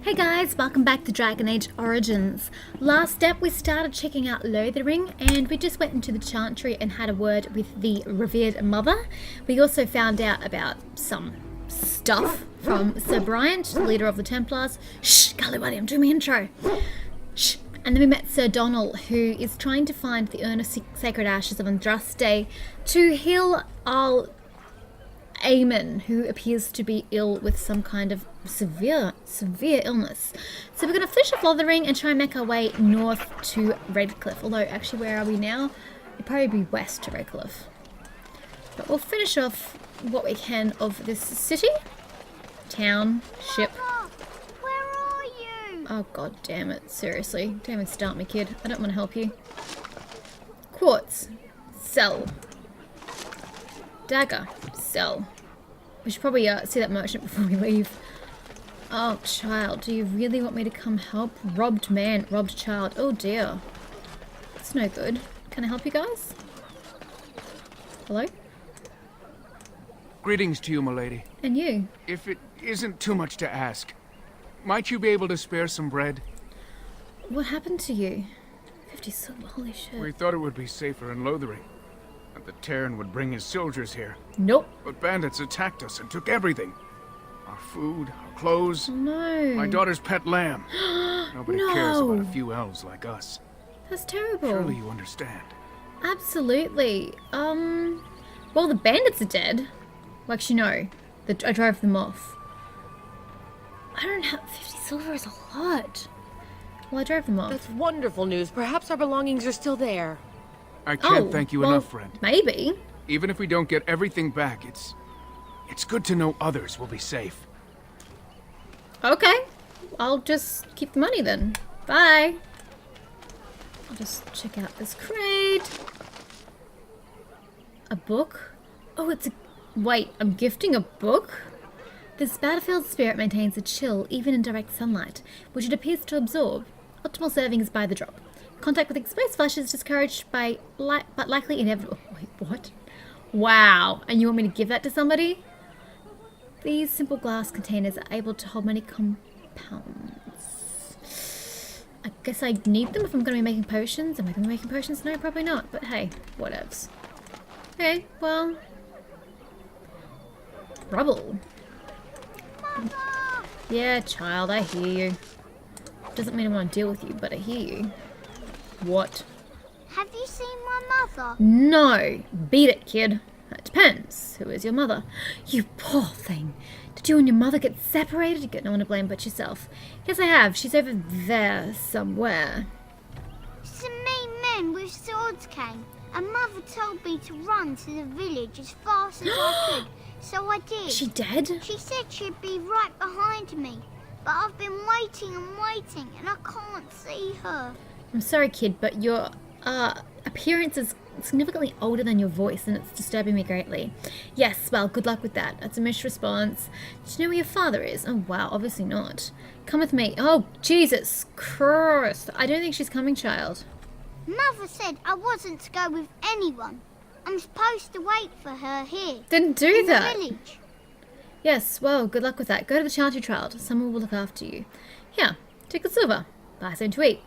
Hey guys, welcome back to Dragon Age Origins. Last step, we started checking out Lothering, and we just went into the Chantry and had a word with the revered mother. We also found out about some stuff from Sir Bryant, the leader of the Templars. Shh, Golly buddy, I'm doing my intro. Shh. And then we met Sir Donal, who is trying to find the urn of sacred ashes of Andraste to heal our Eamon, who appears to be ill with some kind of severe illness. So we're going to finish off Lothering and try and make our way north to Redcliffe. Although, actually, where are we now? It'd probably be west to Redcliffe. But we'll finish off what we can of this city, town, ship. Mama, where are you? Oh, god damn it. Seriously. Don't even start me, kid. I don't want to help you. Quartz. Sell. Dagger. Sell. We should probably see that merchant before we leave. Oh, child, do you really want me to come help? Robbed man, robbed child. Oh dear. That's no good. Can I help you guys? Hello? Greetings to you, milady. And you? If it isn't too much to ask, might you be able to spare some bread? What happened to you? 50 silver, holy shit. We thought it would be safer in Lothering, that the Terran would bring his soldiers here. Nope. But bandits attacked us and took everything. Our food, our clothes, No. my daughter's pet lamb. Nobody cares about a few elves like us. That's terrible. Surely you understand. Absolutely. Well, the bandits are dead. Well, actually, no. I drove them off. I don't have 50 silver is a lot. Well, I drove them off. That's wonderful news. Perhaps our belongings are still there. I can't thank you enough, friend. Maybe. Even if we don't get everything back, it's good to know others will be safe. Okay. I'll just keep the money then. Bye. I'll just check out this crate. A book? Oh, it's a... Wait, I'm gifting a book? This battlefield spirit maintains a chill even in direct sunlight, which it appears to absorb. Optimal serving is by the drop. Contact with exposed flesh is discouraged but likely inevitable. Wait, what? Wow. And you want me to give that to somebody? These simple glass containers are able to hold many compounds. I guess I need them if I'm going to be making potions. Am I going to be making potions? No, probably not. But hey, whatevs. Okay, well... Rubble. Mama! Yeah, child, I hear you. Doesn't mean I want to deal with you, but I hear you. What? Have you seen my mother? No! Beat it, kid. That depends. Who is your mother? You poor thing. Did you and your mother get separated? You got no one to blame but yourself. Yes, I have. She's over there somewhere. Some mean men with swords came, and Mother told me to run to the village as fast as I could, so I did. Is she dead? She said she'd be right behind me, but I've been waiting and waiting, and I can't see her. I'm sorry, kid, but your appearance is significantly older than your voice, and it's disturbing me greatly. Yes, well, good luck with that. That's a missed response. Do you know where your father is? Oh, wow, obviously not. Come with me. Oh, Jesus Christ. I don't think she's coming, child. Mother said I wasn't to go with anyone. I'm supposed to wait for her here. Didn't do in that. the village. Yes, well, good luck with that. Go to the Chantry child. Someone will look after you. Here, take the silver. Buy something to eat.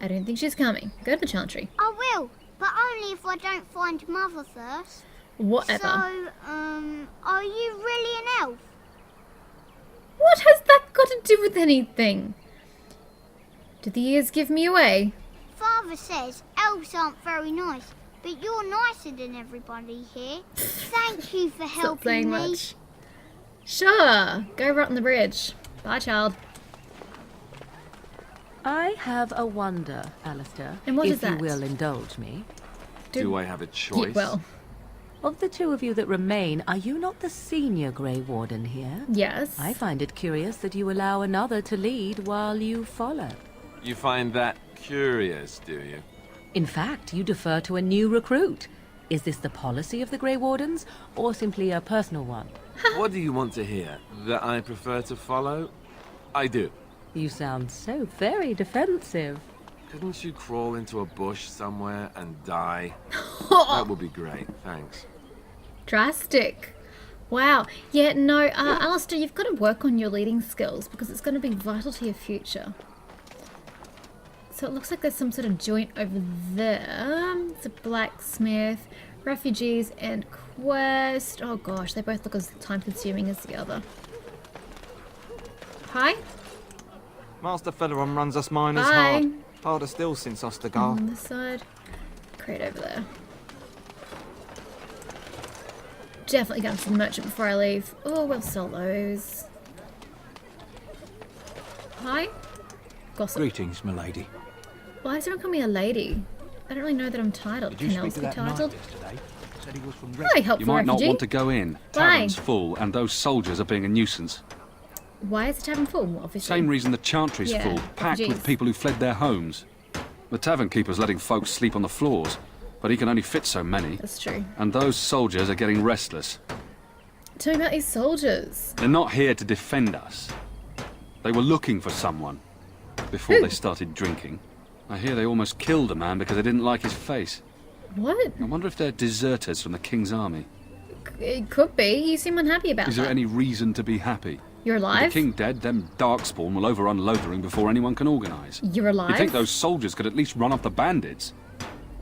I don't think she's coming. Go to the Chantry. I will, but only if I don't find Mother first. Whatever. So, are you really an elf? What has that got to do with anything? Did the ears give me away? Father says elves aren't very nice, but you're nicer than everybody here. Thank you for Stop helping saying me. much. Sure. Go rot on the bridge. Bye, child. I have a wonder, Alistair, And what if is that? you will indulge me. Do I have a choice? Yeah, well, Of the two of you that remain, are you not the senior Grey Warden here? yes. I find it curious that you allow another to lead while you follow. You find that curious, do you? In fact, you defer to a new recruit. Is this the policy of the Grey Wardens, or simply a personal one? What do you want to hear? That I prefer to follow? I do. You sound so very defensive. Couldn't you crawl into a bush somewhere and die? That would be great, thanks. Drastic. Wow. Yeah, no, Alistair, you've got to work on your leading skills because it's going to be vital to your future. So it looks like there's some sort of joint over there. It's a blacksmith, refugees, and quest. Oh gosh, they both look as time-consuming as the other. Hi. Master Faelyn runs us miners Hi. hard. Harder still since Ostergal. On this side. Crate over there. Definitely going to the merchant before I leave. Oh, we'll sell those. Hi. Gossip. Greetings, milady. Why is everyone calling me a lady? I don't really know that I'm titled. Did you Can speak else to be that knight titled? yesterday? Said he was from Very helpful You might not refugee. want to go in. Why? Tavern's full, and those soldiers are being a nuisance. Why is the tavern full? Well, obviously. Same reason the chantry's Yeah, full, packed refugees. with people who fled their homes. The tavern keeper's letting folks sleep on the floors, but he can only fit so many. That's true. And those soldiers are getting restless. Tell me about these soldiers. They're not here to defend us. They were looking for someone before Who? they started drinking. I hear they almost killed a man because they didn't like his face. What? I wonder if they're deserters from the king's army. It could be. You seem unhappy about Is that. there any reason to be happy? You're With alive? the king dead, them darkspawn will overrun Lothering before anyone can organise. You're alive? You'd think those soldiers could at least run off the bandits.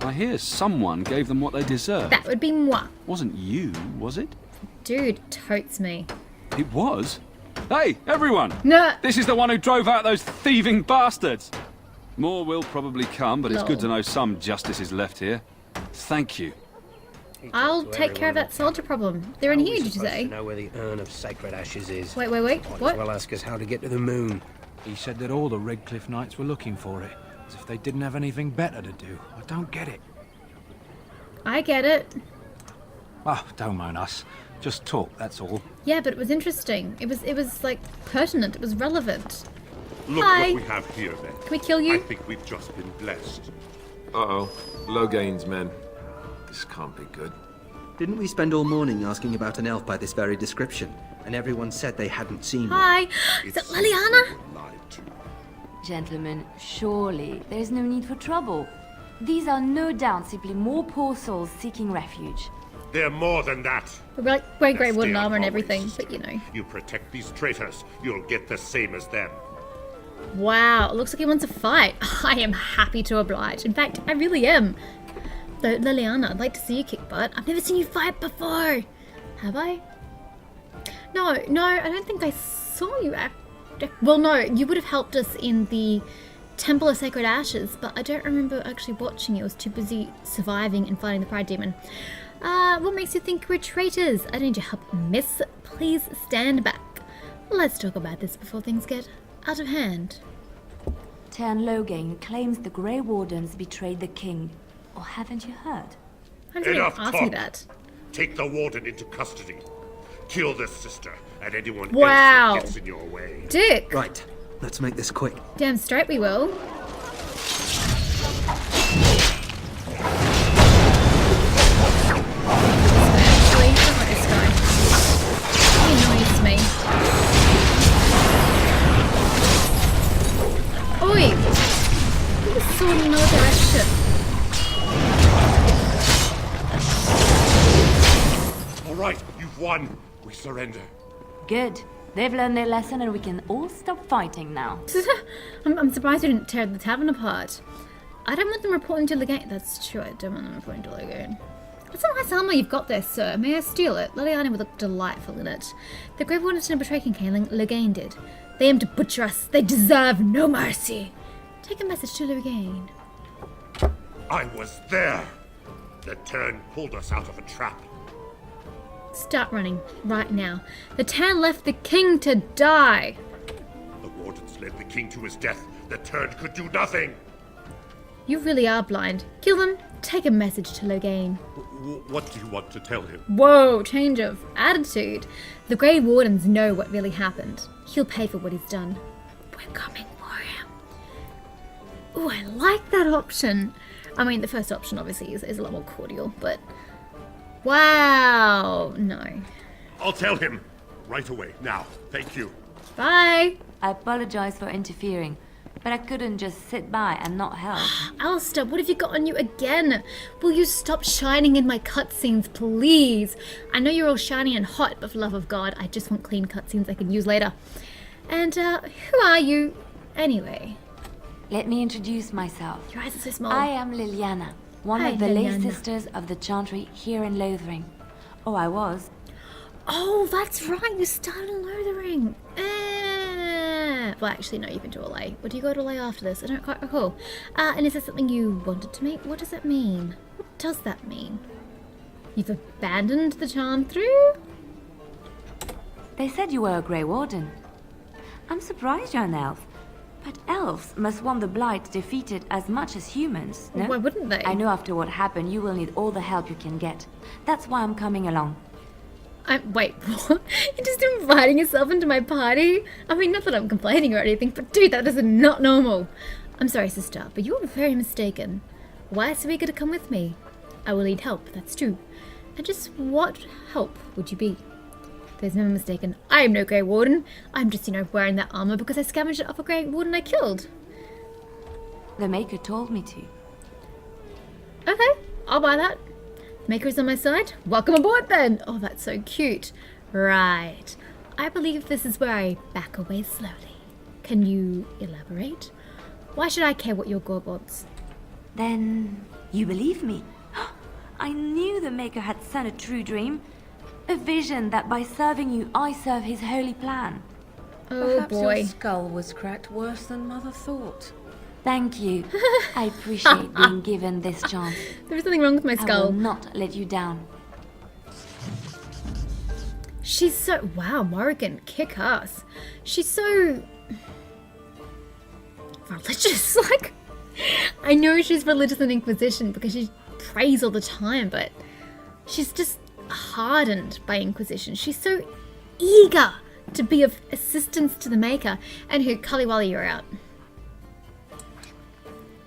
I hear someone gave them what they deserved. That would be moi. Wasn't you, was it? Dude, totes me. It was? Hey, everyone! No. This is the one who drove out those thieving bastards! More will probably come, but it's good to know some justice is left here. Thank you. I'll take care of that soldier problem. They're in here, did you say? To know where the urn of sacred ashes is. Wait. Might What? as well ask us how to get to the moon. He said that all the Redcliffe Knights were looking for it, as if they didn't have anything better to do. I don't get it. I get it. Oh, don't mind us. Just talk, that's all. Yeah, but it was interesting. It was like pertinent. It was relevant. Look Hi. what we have here, then. Can we kill I you? think we've just been blessed. Uh-oh. Loghain's men. This can't be good. Didn't we spend all morning asking about an elf by this very description? And everyone said they hadn't seen one. Hi. Is that Liliana? Lied to. Gentlemen, surely there's no need for trouble. These are no doubt simply more poor souls seeking refuge. They're more than that. We're like wearing Grey That's Warden the armor and unholy everything, system. but you know. You protect these traitors, you'll get the same as them. Wow, it looks like he wants a fight. I am happy to oblige. In fact, I really am. Though, Liliana, I'd like to see you kick butt. I've never seen you fight before. Have I? No, I don't think I saw you act. Well, no, you would have helped us in the Temple of Sacred Ashes, but I don't remember actually watching you. I was too busy surviving and fighting the Pride Demon. What makes you think we're traitors? I don't need your help, miss. Please stand back. Let's talk about this before things get out of hand. Tern Loghain claims the Grey Wardens betrayed the king. Or haven't you heard? How did you Enough ask me talk. that? Take the warden into custody. Kill this sister and anyone Wow. else who gets in your way. Dick! Right, let's make this quick. Damn straight we will. Actually, I don't like this guy. He annoys me. Oi! Put the sword in another direction. All right, you've won. We surrender. Good. They've learned their lesson and we can all stop fighting now. I'm surprised we didn't tear the tavern apart. I don't want them reporting to Loghain. That's true, I don't want them reporting to Loghain. That's some nice armor you've got there, sir. May I steal it? Liliana would look delightful in it. The Grey Warden didn't betray King Kaling, Loghain did. They aim to butcher us. They deserve no mercy. Take a message to Loghain. I was there. The turn pulled us out of a trap. Start running, right now. The town left the king to die. The wardens led the king to his death. The turn could do nothing. You really are blind. Kill them. Take a message to Loghain. What do you want to tell him? Whoa, change of attitude. The Grey Wardens know what really happened. He'll pay for what he's done. We're coming for him. Ooh, I like that option. I mean, the first option obviously is a lot more cordial, but... Wow, no. I'll tell him. Right away, now. Thank you. Bye. I apologize for interfering, but I couldn't just sit by and not help. Alistair, what have you got on you again? Will you stop shining in my cutscenes, please? I know you're all shiny and hot, but for love of God, I just want clean cutscenes I can use later. And, who are you, anyway? Let me introduce myself. Your eyes are so small. I am Liliana, one Hi, of the lay Liliana. sisters of the Chantry here in Lothering. Oh, I was. Oh, that's right, you started in Lothering. Well, actually, no, you've been to Olay. Or do you go to Olay after this? I don't quite recall. And is there something you wanted to make? What does that mean? What does that mean? You've abandoned the Chantry? They said you were a Grey Warden. I'm surprised you're an elf. But elves must want the Blight defeated as much as humans, no? Why wouldn't they? I know after what happened, you will need all the help you can get. That's why I'm coming along. Wait, what? You're just inviting yourself into my party? I mean, not that I'm complaining or anything, but dude, that is not normal. I'm sorry, sister, but you're very mistaken. Why is so eager to come with me? I will need help, that's true. And just what help would you be? There's no mistaken. I am no Grey Warden. I'm just, wearing that armor because I scavenged it off a Grey Warden I killed. The Maker told me to. Okay, I'll buy that. Maker's on my side. Welcome aboard then. Oh, that's so cute. Right. I believe this is where I back away slowly. Can you elaborate? Why should I care what your god wants? Then you believe me? I knew the Maker had sent a true dream. A vision that by serving you, I serve his holy plan. Oh Perhaps boy. your skull was cracked worse than Mother thought. Thank you. I appreciate being given this chance. There's nothing wrong with my I will skull. not let you down. She's so... Wow, Morrigan, kick ass. She's so... religious. Like, I know she's religious in Inquisition because she prays all the time, but she's just hardened by Inquisition. She's so eager to be of assistance to the Maker. And who, Kaliwali, you're out.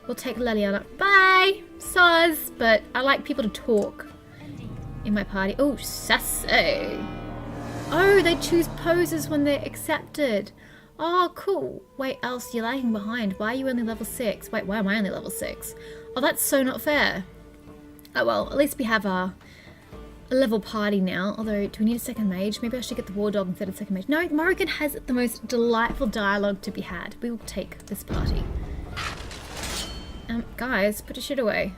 We'll take Liliana. Bye! Soz, but I like people to talk in my party. Oh, sassy. Oh, they choose poses when they're accepted. Oh, cool. Wait, Else, you're lagging behind. Why are you only level 6? Wait, why am I only level 6? Oh, that's so not fair. Oh, well, at least we have a level party now. Although, do we need a second mage? Maybe I should get the war dog instead of second mage. No, Morrigan has the most delightful dialogue to be had. We will take this party. Guys, put your shit away.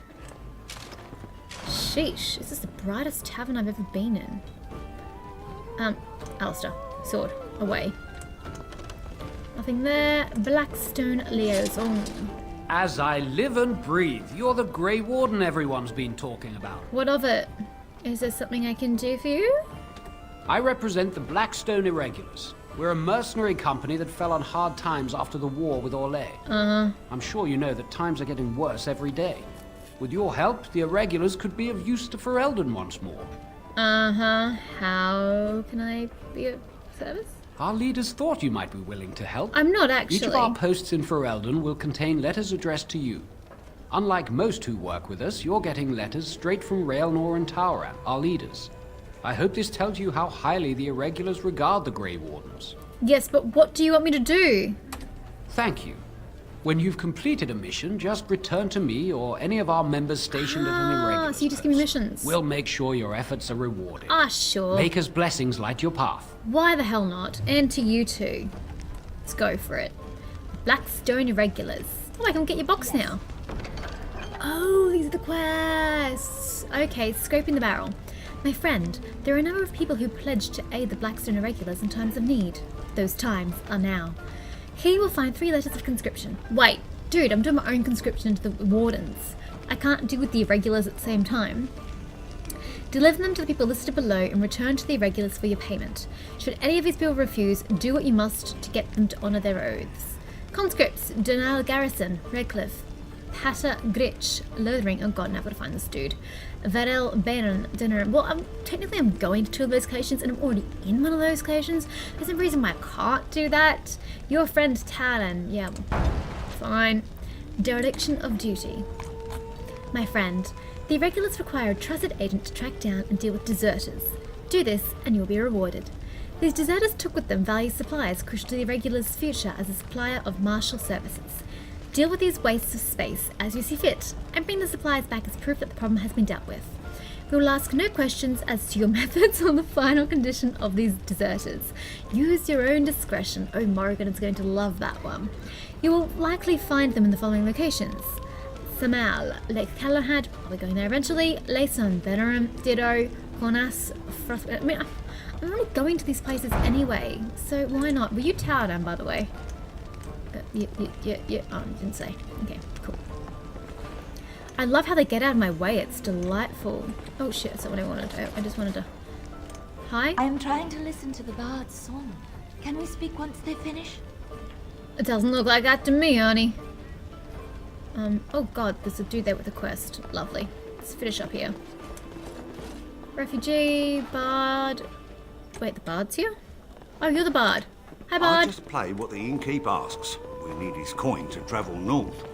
Sheesh, is this the brightest tavern I've ever been in? Alistair, sword, away. Nothing there. Blackstone liaison. As I live and breathe, you're the Grey Warden everyone's been talking about. What of it? Is there something I can do for you? I represent the Blackstone Irregulars. We're a mercenary company that fell on hard times after the war with Orlais. I'm sure you know that times are getting worse every day. With your help, the Irregulars could be of use to Faelyn once more. How can I be of service? Our leaders thought you might be willing to help. I'm not actually. Each of our posts in Faelyn will contain letters addressed to you. Unlike most who work with us, you're getting letters straight from Raelnor and Tauran, our leaders. I hope this tells you how highly the Irregulars regard the Grey Wardens. Yes, but what do you want me to do? Thank you. When you've completed a mission, just return to me or any of our members stationed at an Irregular. So you just give me missions? We'll make sure your efforts are rewarded. Sure. Maker's blessings light your path. Why the hell not? And to you too. Let's go for it. Blackstone Irregulars. Oh, I can get your box now. Oh, these are the quests. Okay, scraping the barrel. My friend, there are a number of people who pledged to aid the Blackstone Irregulars in times of need. Those times are now. Here you will find 3 letters of conscription. Wait, dude, I'm doing my own conscription into the Wardens. I can't do with the Irregulars at the same time. Deliver them to the people listed below and return to the Irregulars for your payment. Should any of these people refuse, do what you must to get them to honour their oaths. Conscripts, Donal Garrison, Redcliffe, Pater Gritch, Lothering, oh god, now I've got to find this dude. Varel Baron, Dinner. Well, technically I'm going to 2 of those locations and I'm already in one of those locations. There's no reason why I can't do that. Your friend Talon, yeah, fine. Dereliction of duty. My friend, the Irregulars require a trusted agent to track down and deal with deserters. Do this and you'll be rewarded. These deserters took with them valued supplies crucial to the Irregular's future as a supplier of martial services. Deal with these wastes of space as you see fit, and bring the supplies back as proof that the problem has been dealt with. We will ask no questions as to your methods on the final condition of these deserters. Use your own discretion. Oh, Morrigan is going to love that one. You will likely find them in the following locations. Samal, Lake Callahad, probably going there eventually, Layson, Venerum, Ditto, Cornas, Frost... I mean, I'm only going to these places anyway, so why not? Were you tower down, by the way? Yeah. Oh, you didn't say. Okay, cool. I love how they get out of my way. It's delightful. Oh shit, that's not what I wanted. I just wanted to... Hi? I am trying to listen to the bard's song. Can we speak once they finish? It doesn't look like that to me, honey. Oh god, there's a dude there with a quest. Lovely. Let's finish up here. Refugee, bard... Wait, the bard's here? Oh, you're the bard. Hi, bard. I just play what the innkeep asks. We need his coin to travel north.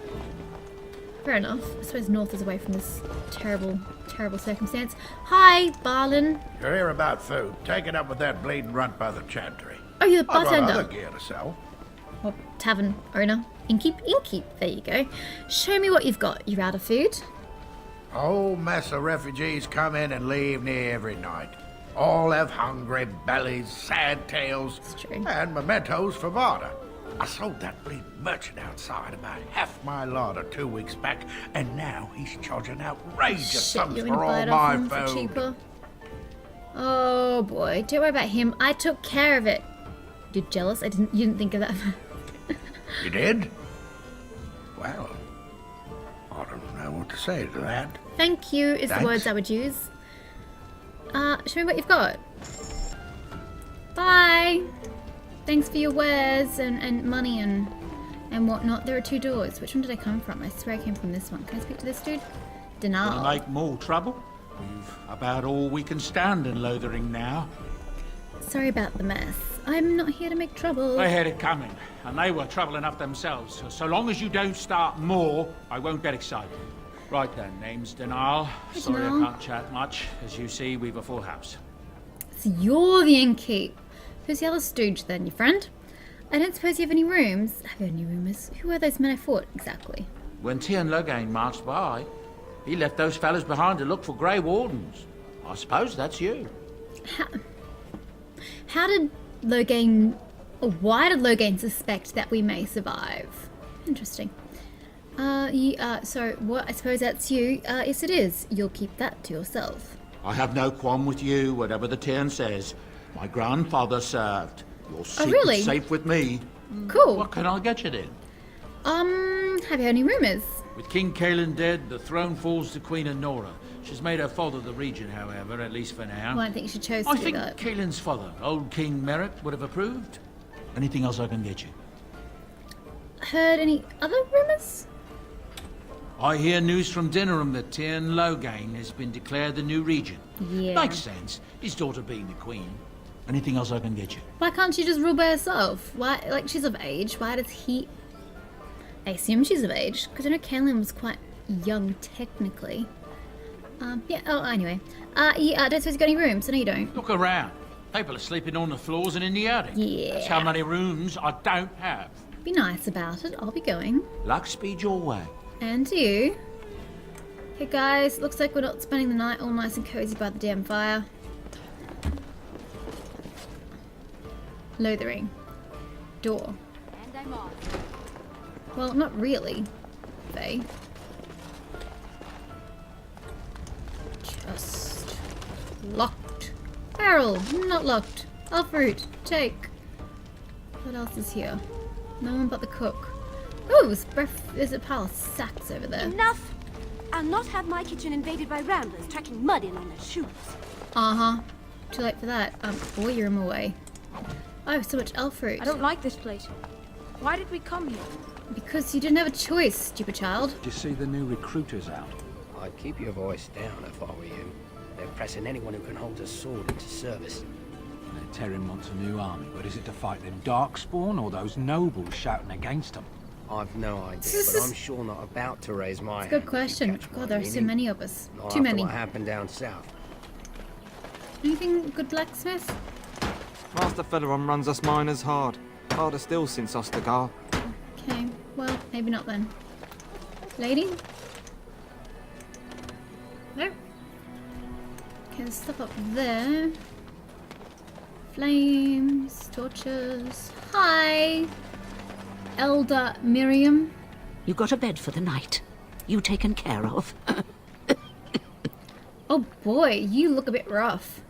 Fair enough. I suppose north is away from this terrible, terrible circumstance. Hi, Barlin. You're here about food. Take it up with that bleeding runt by the chantry. Oh, you're the I've got bartender. other gear to sell. Well, tavern owner. Innkeep. There you go. Show me what you've got. You're out of food? Whole mess of refugees come in and leave near every night. All have hungry bellies, sad tales, and mementos for barter. I sold that bleeding merchant outside about half my larder 2 weeks back, and now he's charging outrageous sums for all my food. Cheaper? Oh boy, don't worry about him. I took care of it. You're jealous? You didn't think of that. You did? Well, I don't know what to say to that. Thank you is the words I would use. Show me what you've got. Bye. Thanks for your wares and money and whatnot. There are 2 doors. Which one did I come from? I swear I came from this one. Can I speak to this dude? Denial. Gonna make more trouble? We've about all we can stand in Lothering now. Sorry about the mess. I'm not here to make trouble. They had it coming, and they were trouble enough themselves. So long as you don't start more, I won't get excited. Right then, name's Denial. Hey, Sorry Denial. I can't chat much. As you see, we've a full house. So you're the innkeep. Who's the other stooge then, your friend? I don't suppose you have any rooms. Have you any rumours? Who are those men I fought, exactly? When Tien Logain marched by, he left those fellas behind to look for Grey Wardens. I suppose that's you. How did Logain... Or why did Logain suspect that we may survive? Interesting. So what? I suppose that's you. Yes, it is. You'll keep that to yourself. I have no qualm with you, whatever the Tien says. My grandfather served. Your secret's really? safe with me. Cool. What can I get you then? Have you heard any rumours? With King Kaelin dead, the throne falls to Queen Anora. She's made her father the regent, however, at least for now. Well, I think she chose to I do think that. Kaelin's father, old King Merritt, would have approved. Anything else I can get you? Heard any other rumours? I hear news from Dinnerham that Tien Logain has been declared the new regent. Yeah. Makes sense, his daughter being the queen. Anything else I can get you? Why can't she just rule by herself? Why, like, she's of age. Why does he... I assume she's of age, because I know Kaelin was quite young, technically. Yeah, oh, anyway. Don't suppose you got any rooms? I know you don't. Look around. People are sleeping on the floors and in the attic. Yeah. That's how many rooms I don't have. Be nice about it. I'll be going. Luck speed your way. And you. Hey guys, looks like we're not spending the night all nice and cozy by the damn fire. Lothering. Door. And I'm off. Well, not really, Faye. Just locked. Barrel, not locked. Fruit, take. What else is here? No one but the cook. Ooh, there's a pile of sacks over there. Enough! I'll not have my kitchen invaded by ramblers tracking mud in on their shoes. Uh-huh. Too late for that. Boy, you're him away. Oh, so much elf fruit. I don't like this place. Why did we come here? Because you didn't have a choice, stupid child. Did you see the new recruiters out? I'd keep your voice down if I were you. They're pressing anyone who can hold a sword into service. Terran wants a new army, but is it to fight them darkspawn or those nobles shouting against them? I've no idea, but I'm sure not about to raise my hand. Good question. God, there are so many of us. Not Too after many. what happened down south. Anything good blacksmith? Master Faelyn runs us miners hard. Harder still since Ostergar. Okay, well, maybe not then. Lady? No. Okay, there's stuff up there. Flames, torches. Hi! Elder Miriam. You got a bed for the night. You taken care of. Oh boy, you look a bit rough.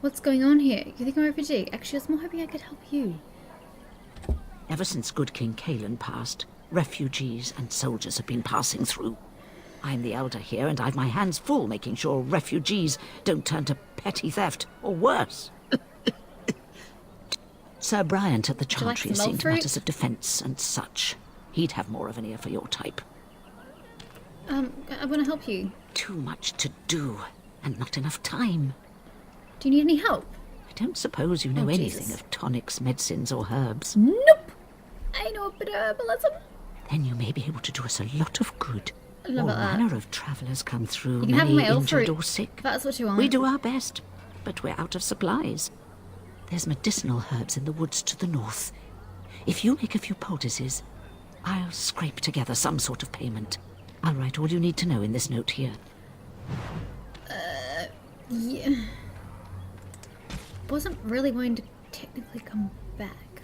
What's going on here? You think I'm a refugee? Actually, I was more hoping I could help you. Ever since good King Faelyn passed, refugees and soldiers have been passing through. I'm the elder here, and I've my hands full making sure refugees don't turn to petty theft, or worse. Sir Bryant at the Chantry has seen to matters of defence and such. He'd have more of an ear for your type. I want to help you. Too much to do, and not enough time. Do you need any help? I don't suppose you know anything of tonics, medicines, or herbs. Nope! I know a bit of herbalism. Then you may be able to do us a lot of good. I don't know All about that. manner of travellers come through, You can have many my elf injured fruit. or sick. That's what you want. We do our best, but we're out of supplies. There's medicinal herbs in the woods to the north. If you make a few poultices, I'll scrape together some sort of payment. I'll write all you need to know in this note here. Yeah. Wasn't really going to technically come back.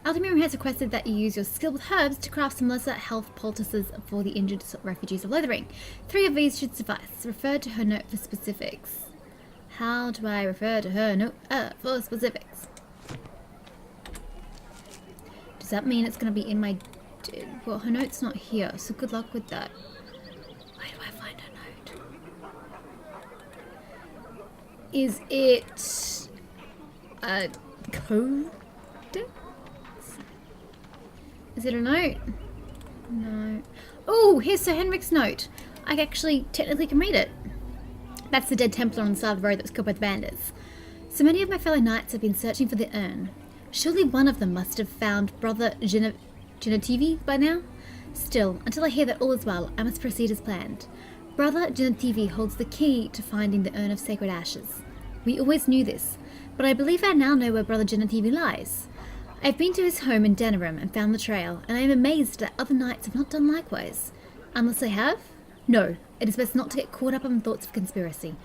Aldemir has requested that you use your skill with herbs to craft some lesser health poultices for the injured refugees of Lothering. 3 of these should suffice. Refer to her note for specifics. How do I refer to her note for specifics? Does that mean it's going to be in my... Well, her note's not here, so good luck with that. Where do I find her note? Is it... a code? Is it a note? No. Oh, here's Sir Henrik's note. I actually technically can read it. That's the dead Templar on the side of the road that was killed by the bandits. So many of my fellow knights have been searching for the urn. Surely one of them must have found Brother Genetivi by now? Still, until I hear that all is well, I must proceed as planned. Brother Genetivi holds the key to finding the urn of sacred ashes. We always knew this, but I believe I now know where Brother Genetivi lies. I've been to his home in Denerim and found the trail, and I am amazed that other knights have not done likewise. Unless they have? No, it is best not to get caught up in thoughts of conspiracy.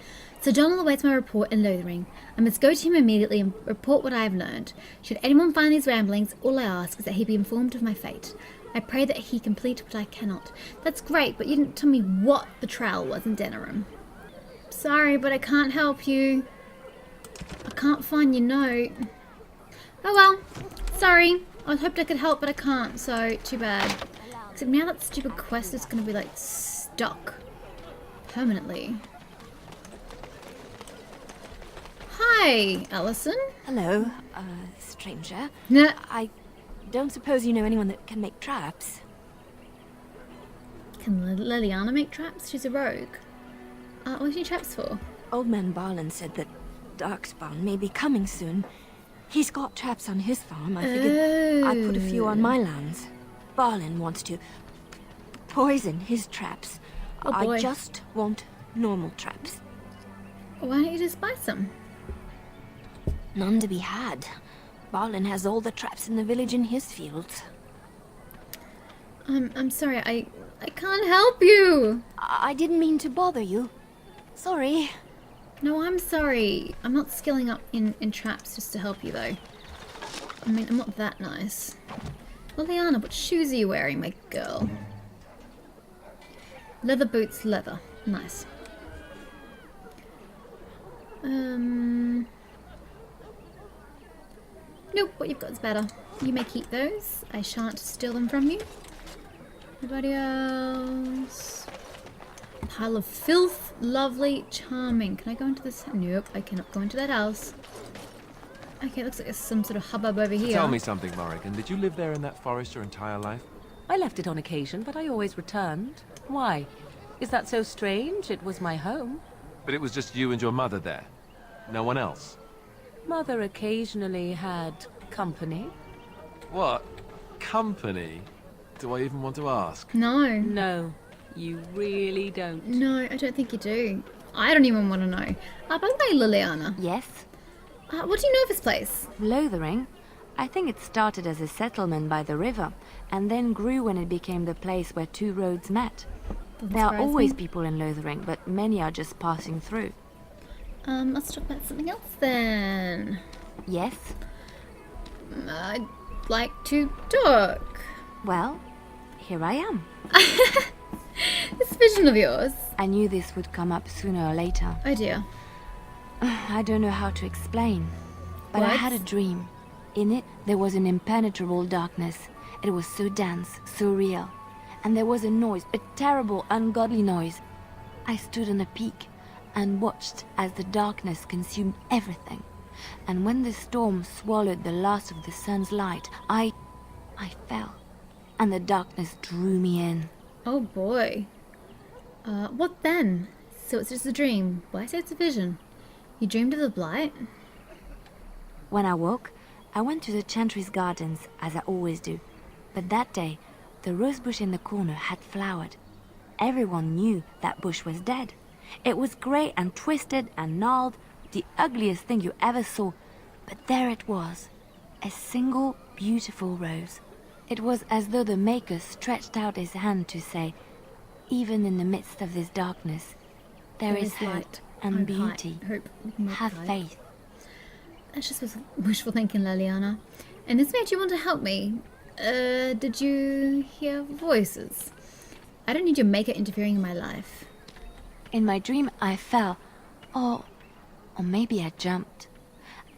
Sir John awaits my report in Lothering. I must go to him immediately and report what I have learned. Should anyone find these ramblings, all I ask is that he be informed of my fate. I pray that he complete what I cannot. That's great, but you didn't tell me what the trail was in Denerim. Sorry, but I can't help you. I can't find your note. Oh well, sorry. I hoped I could help, but I can't, so too bad. Except now that stupid quest is going to be like stuck permanently. Hi, Allison. Hello, stranger. Nah. I don't suppose you know anyone that can make traps? Can Liliana make traps? She's a rogue. What do you need traps for? Old man Barlin said that Darkspawn may be coming soon. He's got traps on his farm. I figured I'd put a few on my lands. Barlin wants to poison his traps. Oh boy. I just want normal traps. Why don't you just buy some? None to be had. Barlin has all the traps in the village in his fields. I'm sorry, I can't help you. I didn't mean to bother you. Sorry. No, I'm sorry. I'm not skilling up in traps just to help you, though. I mean, I'm not that nice. Liliana, what shoes are you wearing, my girl? Leather boots, leather. Nice. Nope, what you've got is better. You may keep those. I shan't steal them from you. Anybody else? Pile of filth. Lovely. Charming. Can I go into this? Nope, I cannot go into that house. Okay, looks like there's some sort of hubbub over here. Tell me something, Morrigan. Did you live there in that forest your entire life? I left it on occasion, but I always returned. Why? Is that so strange? It was my home. But it was just you and your mother there? No one else? Mother occasionally had company. What? Company? Do I even want to ask? No. No, you really don't. No, I don't think you do. I don't even want to know. By the way, Liliana. Yes? What do you know of this place? Lothering? I think it started as a settlement by the river, and then grew when it became the place where two roads met. There are always people in Lothering, but many are just passing through. Let's talk about something else then. Yes? I'd like to talk. Well, here I am. This vision of yours. I knew this would come up sooner or later. Oh dear. I don't know how to explain, but I had a dream. In it, there was an impenetrable darkness. It was so dense, so real. And there was a noise, a terrible, ungodly noise. I stood on a peak and watched as the darkness consumed everything. And when the storm swallowed the last of the sun's light, I fell. And the darkness drew me in. Oh boy. What then? So it's just a dream. Why say it's a vision? You dreamed of the Blight? When I woke, I went to the Chantry's gardens, as I always do. But that day, the rosebush in the corner had flowered. Everyone knew that bush was dead. It was grey and twisted and gnarled, the ugliest thing you ever saw. But there it was, a single beautiful rose. It was as though the Maker stretched out his hand to say, even in the midst of this darkness, there is hope and beauty. Have faith. That just was wishful thinking, Leliana. And this made you want to help me. Did you hear voices? I don't need your Maker interfering in my life. In my dream, I fell. Or maybe I jumped.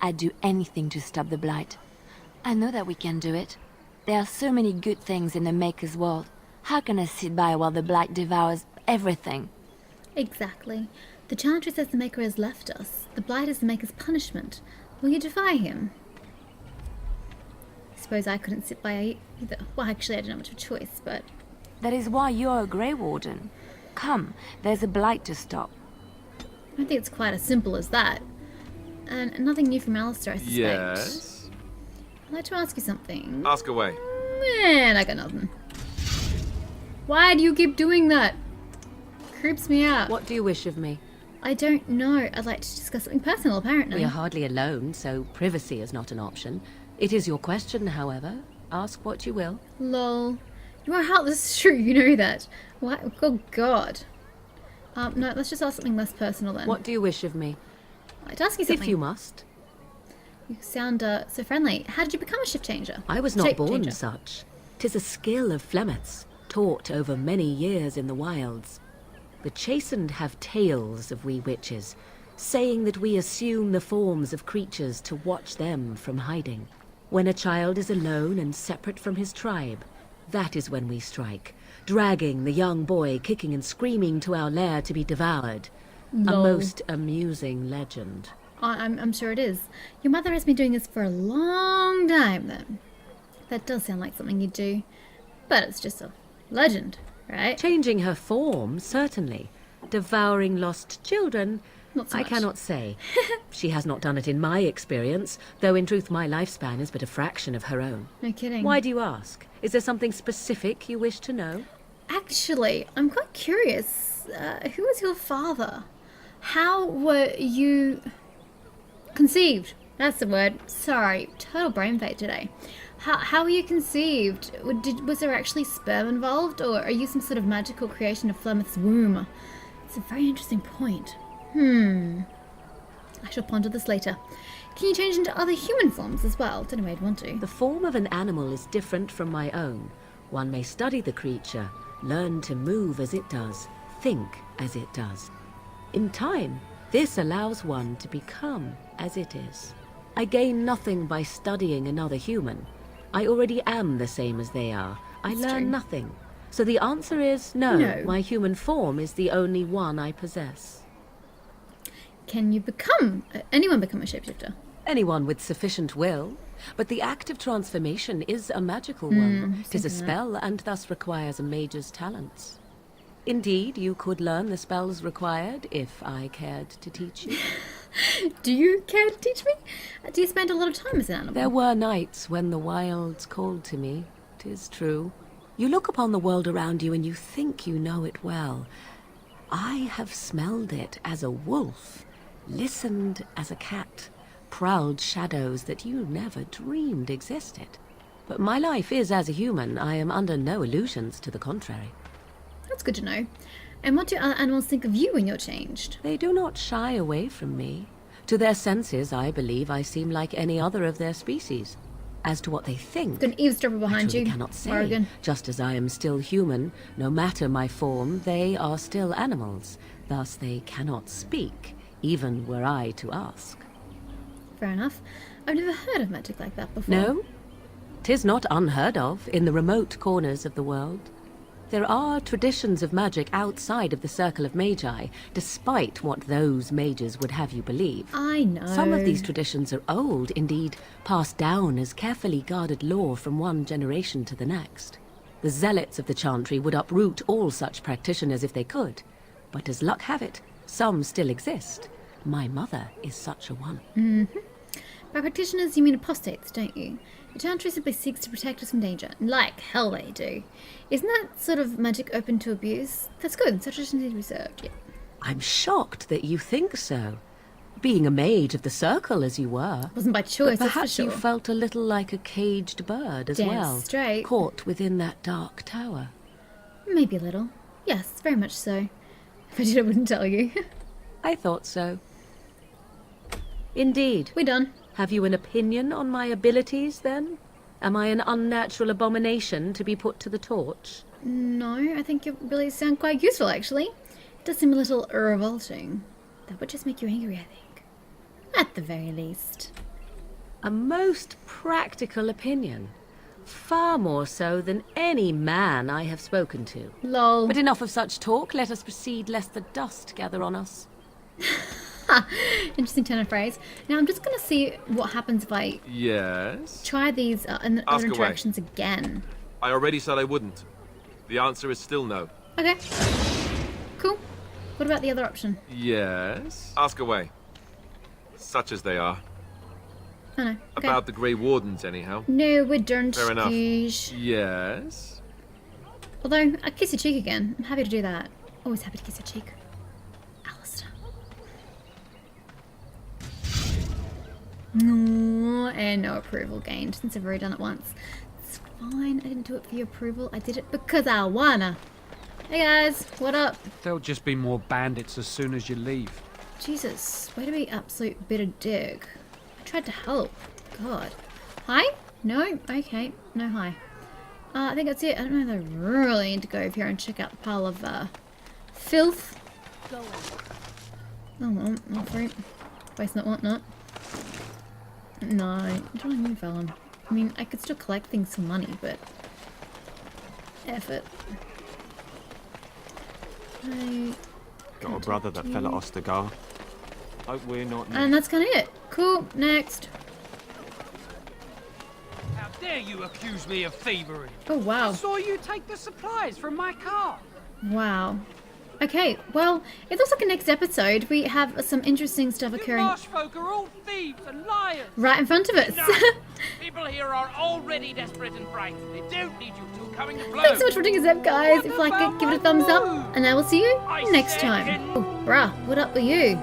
I'd do anything to stop the Blight. I know that we can do it. There are so many good things in the Maker's world. How can I sit by while the Blight devours everything? Exactly. The Chantry says the Maker has left us. The Blight is the Maker's punishment. Will you defy him? I suppose I couldn't sit by either. Well, actually, I don't have much of a choice, but... That is why you're a Grey Warden. Come, there's a Blight to stop. I don't think it's quite as simple as that. And nothing new from Alistair, I suspect. Yes? I'd like to ask you something. Ask away. Man, I got nothing. Why do you keep doing that? Creeps me out. What do you wish of me? I don't know. I'd like to discuss something personal, apparently. We are hardly alone, so privacy is not an option. It is your question, however. Ask what you will. Lol. You are heartless, it's true, you know that. What? Oh, God. No, let's just ask something less personal then. What do you wish of me? I'd ask you something. If you must. You sound so friendly. How did you become a shift changer? I was not born such. 'Tis a skill of Flemeth's, taught over many years in the wilds. The chastened have tales of we witches, saying that we assume the forms of creatures to watch them from hiding. When a child is alone and separate from his tribe, that is when we strike, dragging the young boy kicking and screaming to our lair to be devoured. No. A most amusing legend. I'm sure it is. Your mother has been doing this for a long time, then. That does sound like something you'd do. But it's just a legend, right? Changing her form, certainly. Devouring lost children, not so I much. cannot say. She has not done it in my experience, though in truth my lifespan is but a fraction of her own. No kidding. Why do you ask? Is there something specific you wish to know? Actually, I'm quite curious. Who was your father? How were you conceived? That's the word. Sorry, total brain fade today. How were you conceived? Was there actually sperm involved, or are you some sort of magical creation of Flemeth's womb? It's a very interesting point. I shall ponder this later. Can you change into other human forms as well? Don't know why I'd want to. The form of an animal is different from my own. One may study the creature, learn to move as it does, think as it does. In time, this allows one to become as it is. I gain nothing by studying another human. I already am the same as they are. I learn nothing. So the answer is no. My human form is the only one I possess. Can you anyone become a shapeshifter? Anyone with sufficient will. But the act of transformation is a magical one. 'Tis a spell and thus requires a mage's talents. Indeed, you could learn the spells required if I cared to teach you. Do you care to teach me? Do you spend a lot of time as an animal? There were nights when the wilds called to me, 'tis true. You look upon the world around you and you think you know it well. I have smelled it as a wolf, listened as a cat, proud shadows that you never dreamed existed. But my life is as a human. I am under no illusions to the contrary. That's good to know. And what do other animals think of you when you're changed? They do not shy away from me. To their senses, I believe I seem like any other of their species. As to what they think, got an eavesdropper behind I you. cannot say. Morrigan. Just as I am still human, no matter my form, they are still animals. Thus they cannot speak, even were I to ask. Fair enough. I've never heard of magic like that before. No? 'Tis not unheard of in the remote corners of the world. There are traditions of magic outside of the circle of magi, despite what those mages would have you believe. I know. Some of these traditions are old, indeed, passed down as carefully guarded lore from one generation to the next. The zealots of the chantry would uproot all such practitioners if they could. But as luck have it, some still exist. My mother is such a one. Mm-hmm. By practitioners, you mean apostates, don't you? The chantry simply seeks to protect us from danger. Like hell they do. Isn't that sort of magic open to abuse? That's good. Such traditions need to be served, yeah. I'm shocked that you think so. Being a mage of the circle as you were. Wasn't by choice, but that's for perhaps sure. you felt a little like a caged bird as Damn well. straight. Caught within that dark tower. Maybe a little. Yes, very much so. If I did, I wouldn't tell you. I thought so. Indeed. We're done. Have you an opinion on my abilities, then? Am I an unnatural abomination to be put to the torch? No, I think you really sound quite useful, actually. It does seem a little revolting. That would just make you angry, I think. At the very least. A most practical opinion. Far more so than any man I have spoken to. Lol. But enough of such talk. Let us proceed, lest the dust gather on us. Interesting turn of phrase. Now I'm just going to see what happens if I try these other interactions again. I already said I wouldn't. The answer is still no. Okay. Cool. What about the other option? Yes. Ask away. Such as they are. Oh no. Okay. About the Grey Wardens, anyhow. No, we don't. Fair enough. Use. Yes. Although, I'd kiss your cheek again. I'm happy to do that. Always happy to kiss your cheek. No, and no approval gained since I've already done it once. It's fine. I didn't do it for your approval. I did it because I wanna. Hey guys, what up? There'll just be more bandits as soon as you leave. Jesus, way to be absolute bitter dick. I tried to help. God. Hi? No? Okay. No hi. I think that's it. I don't know if I really need to go over here and check out the pile of filth. Oh, well, not fruit. Waste not, want not. No, I don't need Faelyn. I mean, I could still collect things for money, but effort. Got a brother that fell at Ostergar. Hope we're not. And that's kind of it. Cool. Next. How dare you accuse me of thievery? Oh wow. I saw you take the supplies from my car. Wow. Okay, well, it looks like a next episode we have some interesting stuff occurring. Marsh folk are all thieves and liars. Right in front of us. No. People here are already desperate and frightened. They don't need you two coming to blows. Thanks so much for doing this up, guys. If you like it, give it a thumbs up, and I will see you next time. Oh, bruh, what up with you?